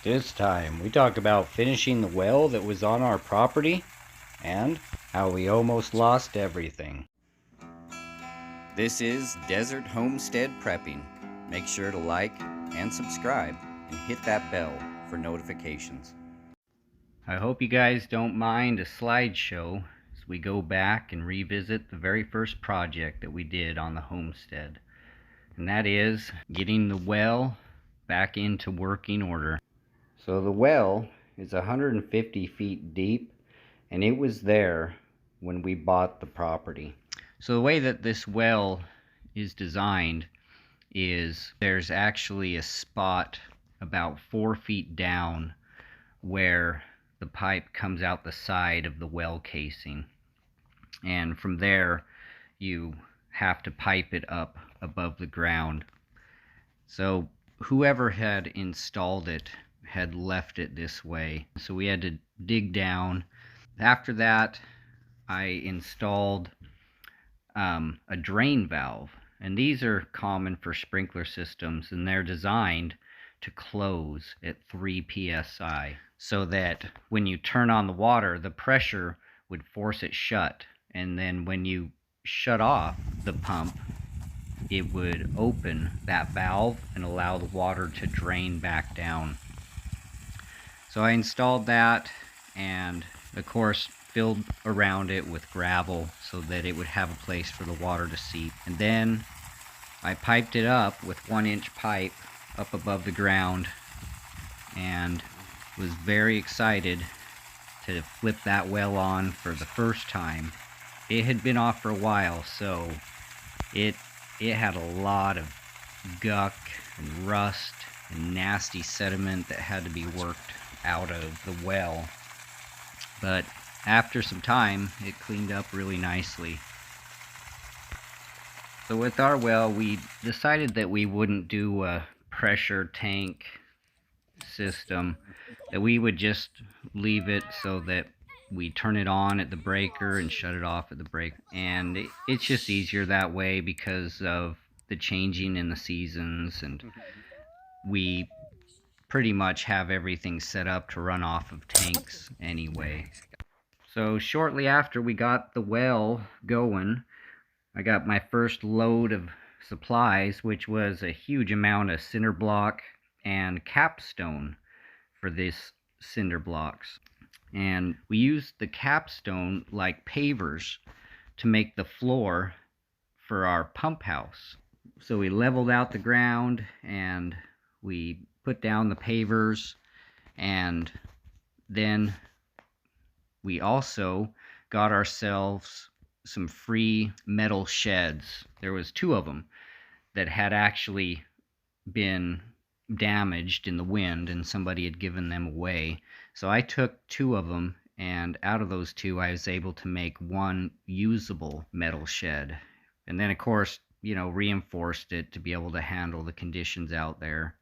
This time, we talk about finishing the well that was on our property and how we almost lost everything. This is Desert Homestead Prepping. Make sure to like and subscribe and hit that bell for notifications. I hope you guys don't mind a slideshow as we go back and revisit the very first project that we did on the homestead. And that is getting the well back into working order. So the well is 150 feet deep, and it was there when we bought the property. So the way that this well is designed is there's actually a spot about 4 feet down where the pipe comes out the side of the well casing, and from there you have to pipe it up above the ground. So whoever had installed it had left it this way, so we had to dig down. After that, I installed a drain valve, and these are common for sprinkler systems, and they're designed to close at 3 psi so that when you turn on the water, the pressure would force it shut, and then when you shut off the pump, it would open that valve and allow the water to drain back down. So I installed that, and of course filled around it with gravel so that it would have a place for the water to seep. And then I piped it up with 1-inch pipe up above the ground, and was very excited to flip that well on for the first time. It had been off for a while, so it had a lot of guck and rust and nasty sediment that had to be worked out of the well. But after some time, it cleaned up really nicely. So with our well, we decided that we wouldn't do a pressure tank system, that we would just leave it so that we turn it on at the breaker and shut it off at the breaker. And it's just easier that way because of the changing in the seasons, and we pretty much have everything set up to run off of tanks anyway. So shortly after we got the well going, I got my first load of supplies, which was a huge amount of cinder block and capstone for this cinder blocks. And we used the capstone like pavers to make the floor for our pump house. So we leveled out the ground and we put down the pavers, and then we also got ourselves some free metal sheds. There was 2 of them that had actually been damaged in the wind, and somebody had given them away. So I took 2 of them, and out of those 2 I was able to make 1 usable metal shed. And then of course, reinforced it to be able to handle the conditions out there.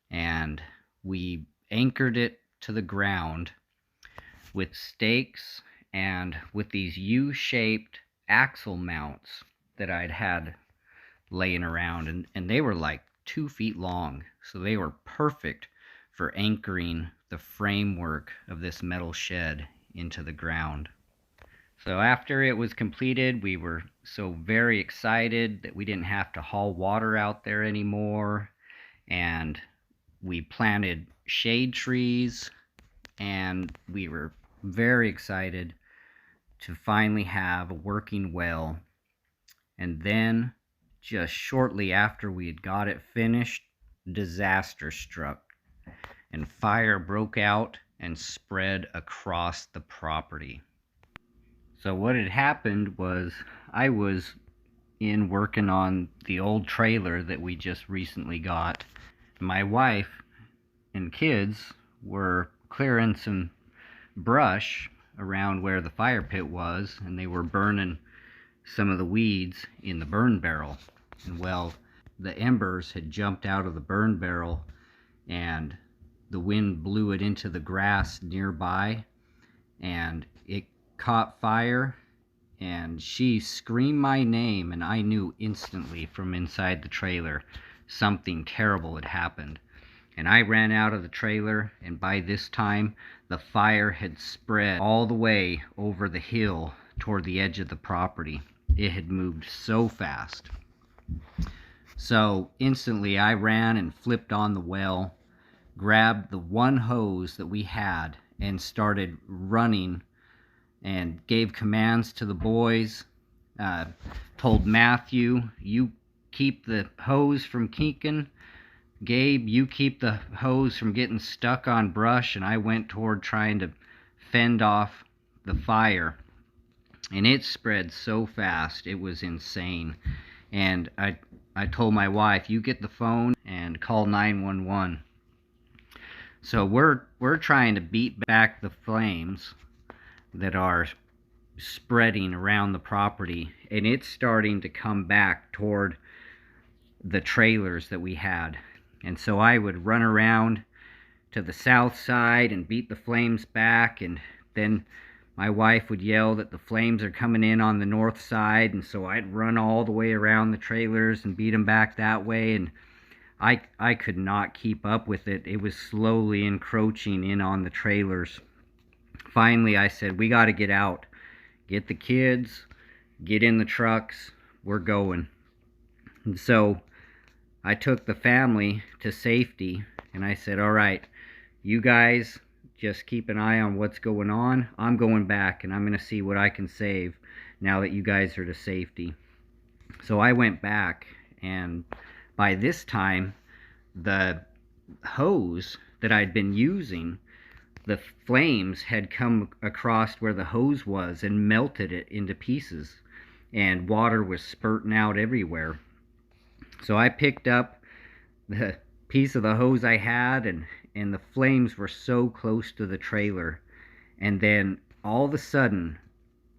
And we anchored it to the ground with stakes and with these U-shaped axle mounts that I'd had laying around, and they were like 2 feet long, so they were perfect for anchoring the framework of this metal shed into the ground. So after it was completed, we were so very excited that we didn't have to haul water out there anymore, and we planted shade trees, and we were very excited to finally have a working well. And then just shortly after we had got it finished, disaster struck, and fire broke out and spread across the property. So what had happened was, I was in working on the old trailer that we just recently got. My wife and kids were clearing some brush around where the fire pit was, and they were burning some of the weeds in the burn barrel. And well, the embers had jumped out of the burn barrel, and the wind blew it into the grass nearby, and it caught fire, and she screamed my name, and I knew instantly from inside the trailer something terrible had happened. And I ran out of the trailer, and by this time, the fire had spread all the way over the hill toward the edge of the property. It had moved so fast. So instantly I ran and flipped on the well, grabbed the one hose that we had, and started running and gave commands to the boys. Told Matthew, you keep the hose from kinking. Gabe, you keep the hose from getting stuck on brush. And I went toward trying to fend off the fire. And it spread so fast, it was insane. And I told my wife, you get the phone and call 911. So we're trying to beat back the flames that are spreading around the property, and it's starting to come back toward the trailers that we had. And so I would run around to the south side and beat the flames back, and then my wife would yell that the flames are coming in on the north side, and so I'd run all the way around the trailers and beat them back that way. And I could not keep up with it. It was slowly encroaching in on the trailers. Finally, I said, we got to get out. Get the kids, get in the trucks, we're going. And so I took the family to safety, and I said, all right, you guys just keep an eye on what's going on. I'm going back, and I'm going to see what I can save now that you guys are to safety. So I went back, and by this time, the hose that I'd been using, the flames had come across where the hose was and melted it into pieces, and water was spurting out everywhere. So I picked up the piece of the hose I had, and the flames were so close to the trailer. And then all of a sudden,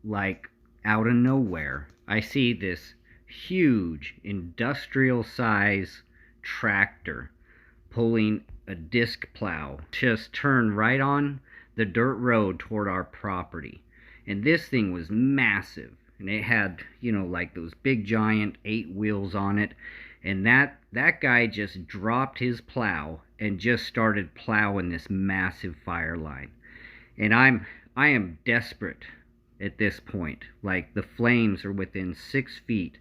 like out of nowhere, I see this huge industrial size tractor pulling a disc plow just turn right on the dirt road toward our property. And this thing was massive, and it had, like those big giant 8 wheels on it. And that guy just dropped his plow and just started plowing this massive fire line. And I am desperate at this point. Like, the flames are within 6 feet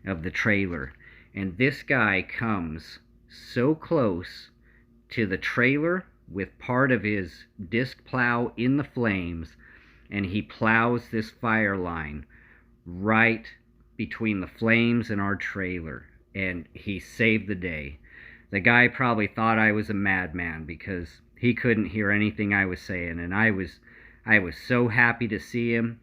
of the trailer, and this guy comes so close to the trailer with part of his disc plow in the flames, and he plows this fire line right between the flames and our trailer, and he saved the day. The guy probably thought I was a madman because he couldn't hear anything I was saying, and I was so happy to see him.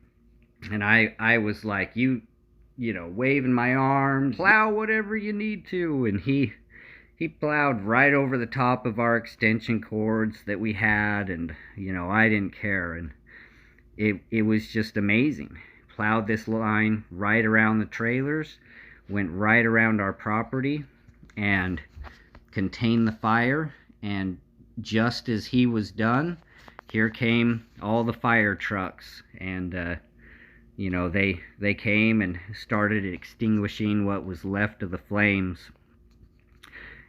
And I was like, waving my arms, plow whatever you need to. And he plowed right over the top of our extension cords that we had, and I didn't care. And it was just amazing. Plowed this line right around the trailers, went right around our property, and contained the fire. And just as he was done, here came all the fire trucks, and they came and started extinguishing what was left of the flames.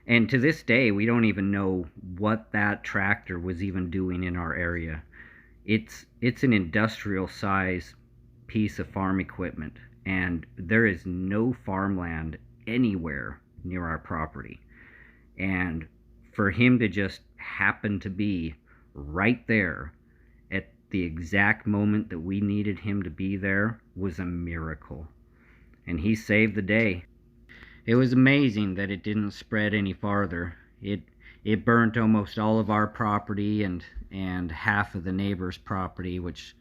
And to this day, we don't even know what that tractor was even doing in our area. It's an industrial size piece of farm equipment, and there is no farmland anywhere near our property. And for him to just happen to be right there at the exact moment that we needed him to be there was a miracle. And he saved the day. It was amazing that it didn't spread any farther. It burnt almost all of our property and half of the neighbor's property, which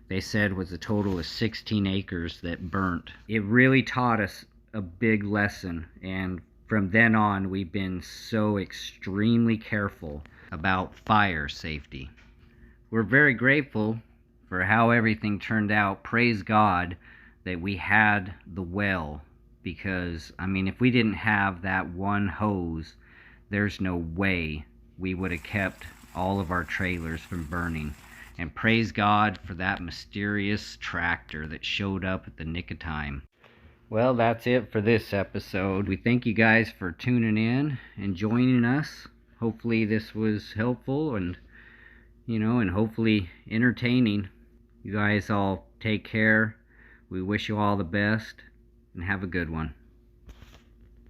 they said was a total of 16 acres that burnt. It really taught us a big lesson, and from then on we've been so extremely careful about fire safety. We're very grateful for how everything turned out. Praise God that we had the well, because if we didn't have that one hose, there's no way we would have kept all of our trailers from burning. And praise God for that mysterious tractor that showed up at the nick of time. Well, that's it for this episode. We thank you guys for tuning in and joining us. hopefully this was helpful and, and hopefully entertaining. You guys all take care. We wish you all the best and have a good one.